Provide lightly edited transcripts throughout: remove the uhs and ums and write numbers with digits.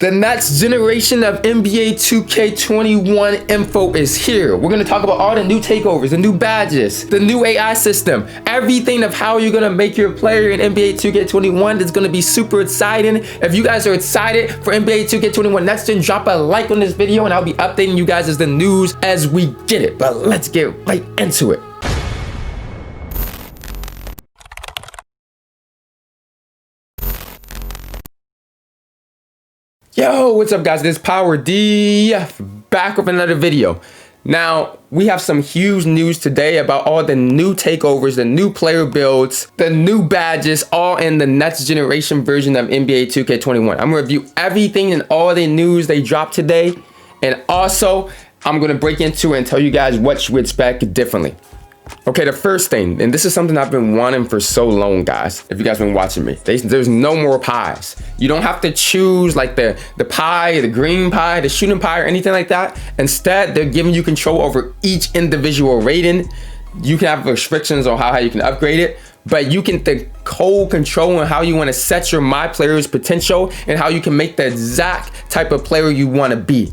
The next generation of NBA 2K21 info is here. We're gonna talk about all the new takeovers, the new badges, the new AI system, everything of how you're gonna make your player in NBA 2K21. It's gonna be super exciting. If you guys are excited for NBA 2K21 next gen, drop a like on this video and I'll be updating you guys as the news as we get it. But let's get right into it. Yo, what's up guys? This is PowerGotGame back with another video. Now, we have some huge news today about all the new takeovers, the new player builds, the new badges, all in the next generation version of NBA 2K21. I'm gonna review everything and all the news they dropped today. And also, I'm gonna break into it and tell you guys what you expect differently. Okay, the first thing, and this is something I've been wanting for so long, guys, if you guys been watching me, there's no more pies. You don't have to choose like the pie, the green pie, the shooting pie, or anything like that. Instead, they're giving you control over each individual rating. You can have restrictions on how you can upgrade it, but you can whole control on how you want to set your MyPlayer's potential and how you can make the exact type of player you want to be.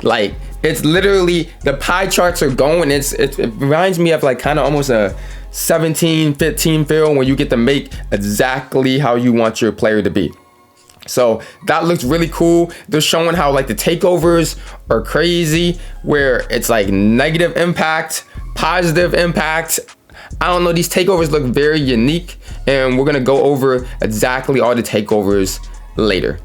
Like, it's literally, the pie charts are going. It reminds me of like kind of almost a 17-15 feel where you get to make exactly how you want your player to be. So that looks really cool. They're showing how like the takeovers are crazy, where it's like negative impact, positive impact. I don't know, these takeovers look very unique, and we're gonna go over exactly all the takeovers later.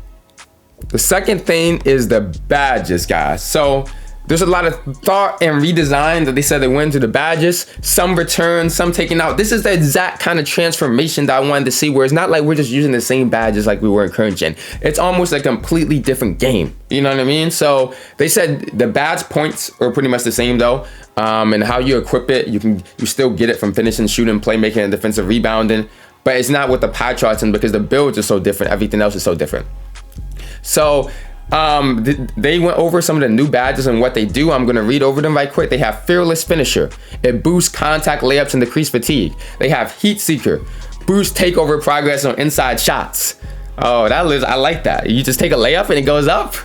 The second thing is the badges, guys. So there's a lot of thought and redesign that they said they went into the badges. Some returned, some taken out. This is the exact kind of transformation that I wanted to see, where it's not like we're just using the same badges like we were in current gen. It's almost a completely different game. You know what I mean? So they said the badge points are pretty much the same though. And how you equip it, you still get it from finishing, shooting, playmaking, and defensive rebounding. But it's not with the pie charts, and because the builds are so different, everything else is so different. So they went over some of the new badges and what they do. I'm going to read over them right quick. They have Fearless Finisher. It boosts contact layups and decrease fatigue. They have Heat Seeker. Boost takeover progress on inside shots. Oh, I like that. You just take a layup and it goes up.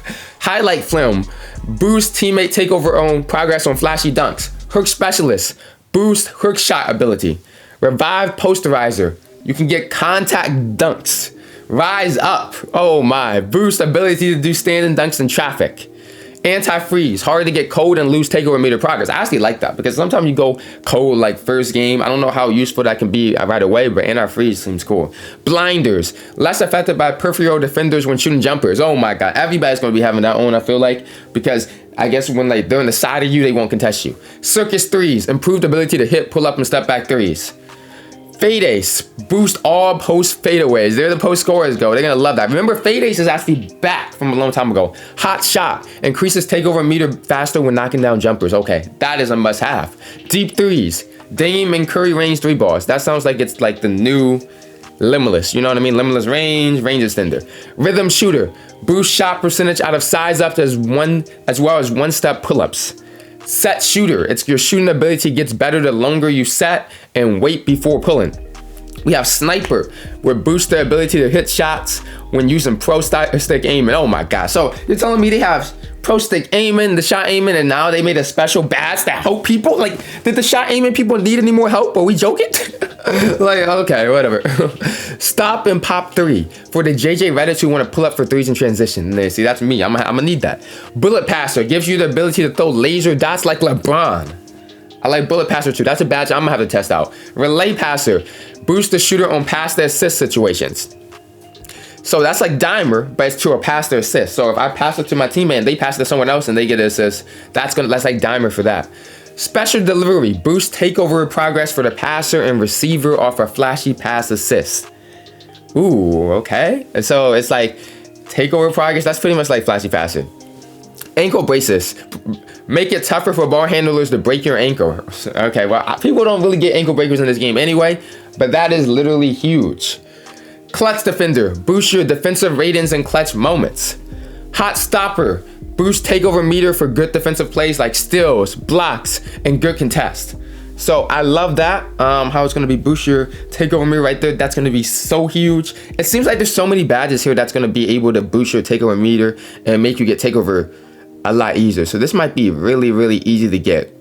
Highlight Film. Boost teammate takeover on progress on flashy dunks. Hook Specialist. Boost hook shot ability. Revive Posterizer. You can get contact dunks. Rise Up, oh my, boost ability to do standing dunks in traffic. Anti-freeze, hard to get cold and lose takeover meter progress. I actually like that because sometimes you go cold like first game. I don't know how useful that can be right away, but anti-freeze seems cool. Blinders, less affected by peripheral defenders when shooting jumpers. Oh my God, everybody's gonna be having that on, I feel like, because I guess when like they're on the side of you, they won't contest you. Circus threes, improved ability to hit, pull up, and step back threes. Fade Ace, boost all post fadeaways. There the post scorers go. They're gonna love that. Remember, Fade Ace is actually back from a long time ago. Hot Shot, increases takeover meter faster when knocking down jumpers. Okay, that is a must have. Deep threes, Dame and Curry range 3 balls. That sounds like it's like the new Limitless. You know what I mean? Limitless range extender. Rhythm Shooter, boost shot percentage out of size up as well as one-step pull-ups. Set Shooter, it's your shooting ability gets better the longer you set and wait before pulling. We have Sniper, where boosts the ability to hit shots when using pro stick aiming. Oh my God, so you're telling me they have pro stick aiming, the shot aiming, and now they made a special badge that help people? Like, did the shot aiming people need any more help? Are we joking? Like, okay, whatever. Stop and Pop 3 for the JJ Reddits who want to pull up for threes in transition. See, that's me. I'm gonna need that. Bullet Passer gives you the ability to throw laser dots like LeBron. I like Bullet Passer too. That's a badge I'm gonna have to test out. Relay Passer boosts the shooter on pass to assist situations. So that's like Dimer, but it's to a pass to assist. So if I pass it to my teammate and they pass it to someone else and they get an assist, that's like Dimer for that. Special Delivery, boost takeover progress for the passer and receiver off a flashy pass assist. Ooh, okay. And so it's like takeover progress, that's pretty much like flashy passer. Ankle braces, make it tougher for ball handlers to break your ankle. Okay, well, people don't really get ankle breakers in this game anyway, but that is literally huge. Clutch Defender, boost your defensive ratings in clutch moments. Hot Stopper, boost takeover meter for good defensive plays like steals, blocks, and good contest. So I love that, how it's gonna be boost your takeover meter right there. That's gonna be so huge. It seems like there's so many badges here that's gonna be able to boost your takeover meter and make you get takeover a lot easier. So this might be really, really easy to get.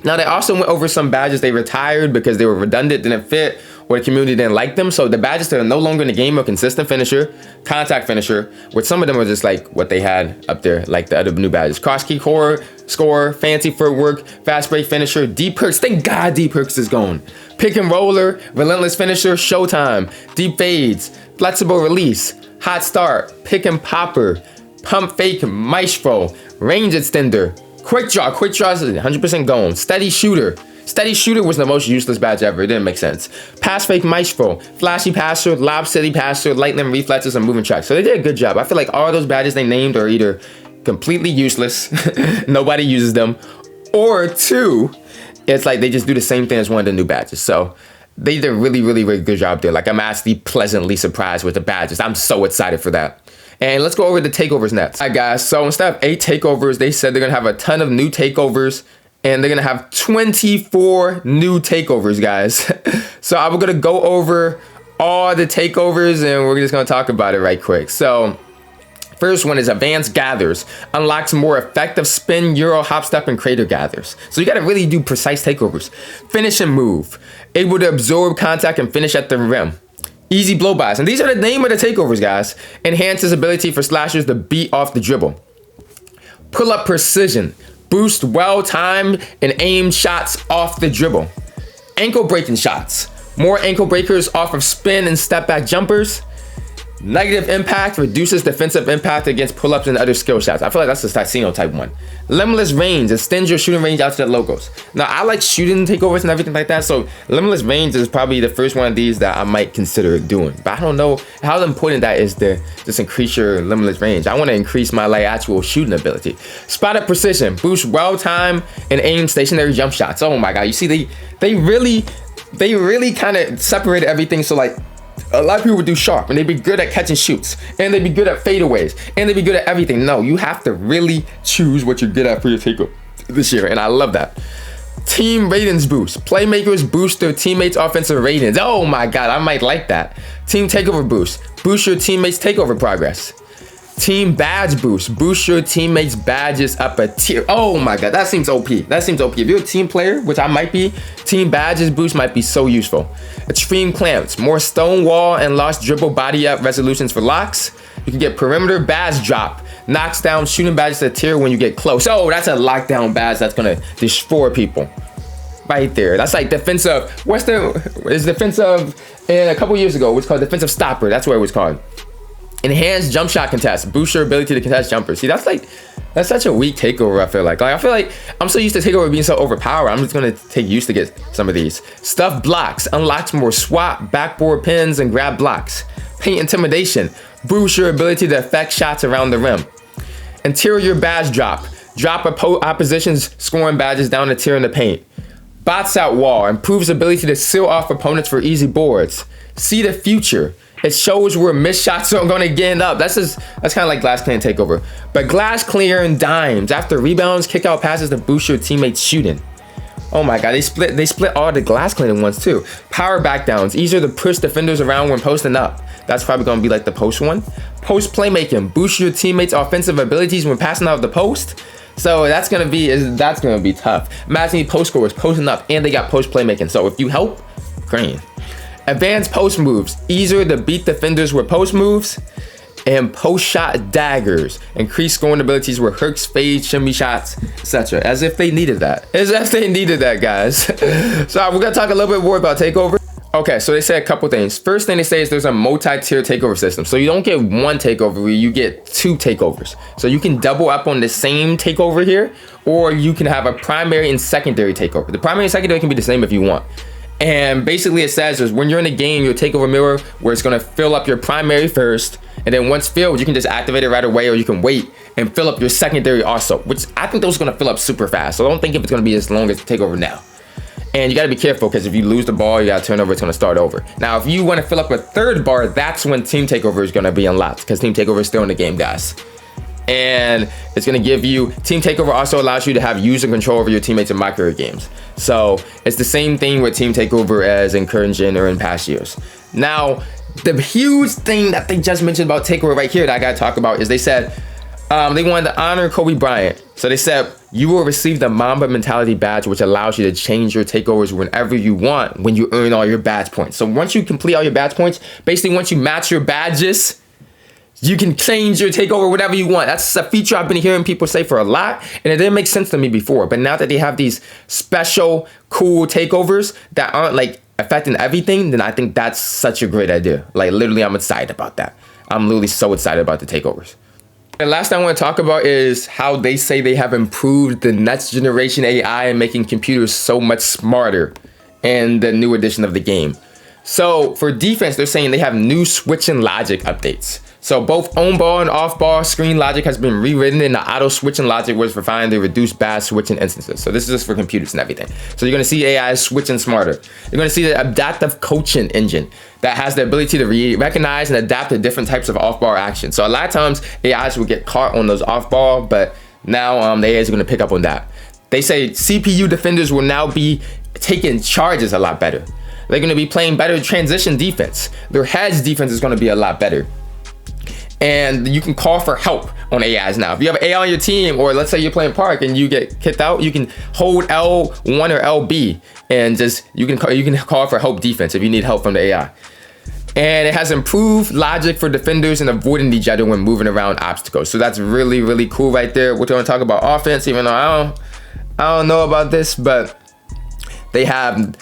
Now they also went over some badges they retired because they were redundant, didn't fit, or the community didn't like them. So the badges that are no longer in the game are consistent finisher, contact finisher, which some of them are just like what they had up there, like the other new badges. Cross key core, score, fancy footwork, fast break finisher, deep perks. Thank God deep perks is gone. Pick and roller, relentless finisher, showtime, deep fades, flexible release, hot start, pick and popper, pump fake maestro, range extender, quick draw is 100% gone. Steady shooter was the most useless badge ever. It didn't make sense. Pass fake maestro, flashy passer, lob city passer, lightning reflexes, and moving tracks. So they did a good job. I feel like all those badges they named are either completely useless, nobody uses them, or two, it's like they just do the same thing as one of the new badges. So they did a really, really, really good job there. Like I'm actually pleasantly surprised with the badges. I'm so excited for that. And let's go over the takeovers next. All right, guys, so instead of 8 takeovers, they said they're gonna have a ton of new takeovers, and they're gonna have 24 new takeovers, guys. So I'm gonna go over all the takeovers, and we're just gonna talk about it right quick. So first one is Advanced Gathers. Unlocks more effective spin, euro, hop, step, and crater gathers. So you gotta really do precise takeovers. Finish and move. Able to absorb contact and finish at the rim. Easy blow-bys. And these are the name of the takeovers, guys. Enhances ability for slashers to beat off the dribble. Pull-up precision. Boost well-timed and aimed shots off the dribble. Ankle breaking shots. More ankle breakers off of spin and step back jumpers. Negative impact reduces defensive impact against pull-ups and other skill shots. I feel like that's the Stasino type one. Limitless range extends your shooting range out to the logos. Now I like shooting takeovers and everything like that, so limitless range is probably the first one of these that I might consider doing. But I don't know how important that is to just increase your limitless range. I want to increase my like actual shooting ability. Spotted precision, boost well time and aim stationary jump shots. Oh my god, you see they really kind of separated everything. So like a lot of people would do sharp and they'd be good at catching shoots and they'd be good at fadeaways and they'd be good at everything. No, you have to really choose what you're good at for your takeover this year, and I love that. Team ratings boost. Playmakers boost their teammates' offensive ratings. Oh my god, I might like that. Team takeover boost. Boost your teammates' takeover progress. Team badge boost. Boost your teammates' badges up a tier. Oh my god, that seems OP. That seems OP. If you're a team player, which I might be, team badges boost might be so useful. Extreme clamps. More stone wall and lost dribble body up resolutions for locks. You can get perimeter badge drop. Knocks down shooting badges to tier when you get close. Oh, that's a lockdown badge that's gonna destroy people. Right there. That's like defensive. It's defensive in a couple years ago. It was called defensive stopper. That's what it was called. Enhanced jump shot contest. Boost your ability to contest jumpers. See, that's such a weak takeover, I feel like. I feel like I'm so used to takeover being so overpowered. I'm just gonna take use to get some of these. Stuff blocks. Unlocks more swap, backboard pins, and grab blocks. Paint intimidation. Boost your ability to affect shots around the rim. Interior badge drop. Drop opposition's scoring badges down the tier in the paint. Bots out wall. Improves ability to seal off opponents for easy boards. See the future. It shows where missed shots are going to get up. That's kind of like glass clearing takeover. But glass clearing dimes after rebounds, kick out passes to boost your teammates shooting. Oh my god, they split all the glass clearing ones too. Power backdowns, easier to push defenders around when posting up. That's probably going to be like the post one. Post playmaking, boost your teammates' offensive abilities when passing out of the post. So that's gonna be tough. Imagine post scorers posting up and they got post playmaking. So if you help, great. Advanced post moves, easier to beat defenders with post moves. And post shot daggers, increase scoring abilities with hooks, fades, shimmy shots, etc. As if they needed that. As if they needed that, guys. So we're gonna talk a little bit more about takeover. Okay, so they say a couple things. First thing they say is there's a multi-tier takeover system. So you don't get one takeover, you get 2 takeovers. So you can double up on the same takeover here, or you can have a primary and secondary takeover. The primary and secondary can be the same if you want. And basically it says is when you're in a game, your takeover mirror, where it's gonna fill up your primary first, and then once filled, you can just activate it right away, or you can wait and fill up your secondary also, which I think those are gonna fill up super fast. So I don't think if it's gonna be as long as takeover now. And you gotta be careful, because if you lose the ball, you gotta turn over, it's gonna start over. Now, if you wanna fill up a third bar, that's when team takeover is gonna be unlocked, because team takeover is still in the game, guys. And it's gonna give you, Team Takeover also allows you to have user control over your teammates in MyPlayer games. So it's the same thing with Team Takeover as in current gen or in past years. Now, the huge thing that they just mentioned about Takeover right here that I gotta talk about is they said they wanted to honor Kobe Bryant. So they said you will receive the Mamba Mentality badge, which allows you to change your takeovers whenever you want when you earn all your badge points. So once you complete all your badge points, basically once you match your badges, you can change your takeover whatever you want. That's a feature I've been hearing people say for a lot, and it didn't make sense to me before. But now that they have these special, cool takeovers that aren't like affecting everything, then I think that's such a great idea. Like literally, I'm excited about that. I'm literally so excited about the takeovers. And last thing I want to talk about is how they say they have improved the next generation AI and making computers so much smarter in the new edition of the game. So for defense, they're saying they have new switching logic updates. So both on-ball and off-ball screen logic has been rewritten, and the auto-switching logic was refined to reduce bad switching instances. So this is just for computers and everything. So you're gonna see AI switching smarter. You're gonna see the adaptive coaching engine that has the ability to recognize and adapt to different types of off-ball action. So a lot of times AIs will get caught on those off-ball, but now the AIs are gonna pick up on that. They say CPU defenders will now be taking charges a lot better. They're gonna be playing better transition defense. Their hedge defense is gonna be a lot better. And you can call for help on AIs now. If you have an AI on your team, or let's say you're playing Park and you get kicked out, you can hold L1 or LB and just you can call for help defense if you need help from the AI. And it has improved logic for defenders and avoiding each other when moving around obstacles. So that's really, really cool right there. We're going to talk about offense, even though I don't know about this, but they have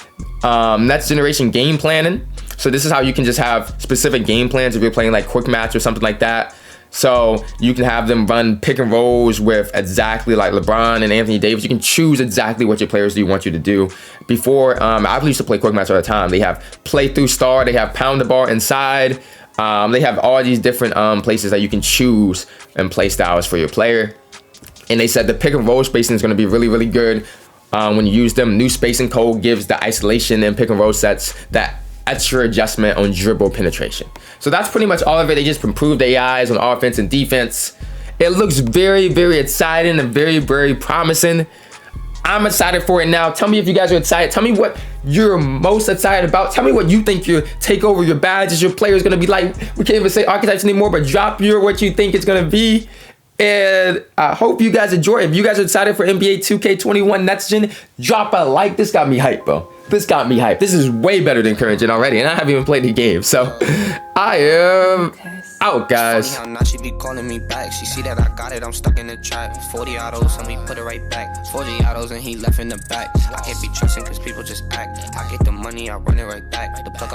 next generation game planning. So this is how you can just have specific game plans if you're playing like quick match or something like that. So you can have them run pick and rolls with exactly like LeBron and Anthony Davis. You can choose exactly what your players do want you to do. Before, I used to play quick match all the time. They have play through star. They have pound the ball inside. They have all these different places that you can choose and play styles for your player. And they said the pick and roll spacing is going to be really, really good when you use them. New spacing code gives the isolation and pick and roll sets that extra adjustment on dribble penetration. So that's pretty much all of it. They just improved AIs on offense and defense. It looks very, very exciting and very, very promising. I'm excited for it now. Tell me if you guys are excited. Tell me what you're most excited about. Tell me what you think your takeover, your badges, your player is gonna be like. We can't even say archetypes anymore, but drop what you think it's gonna be. And I hope you guys enjoy it. If you guys are excited for NBA 2K21 next gen, drop a like. This got me hyped, bro. This got me hyped. This is way better than current gen already, and I haven't even played the game. So I am out, guys. Funny how now she be calling me back. She see that I got it, I'm stuck in the trap. 40 autos and we put it right back. 40 autos and he left in the back. I can't be trusting cause people just act. I get the money, I run it right back. The plug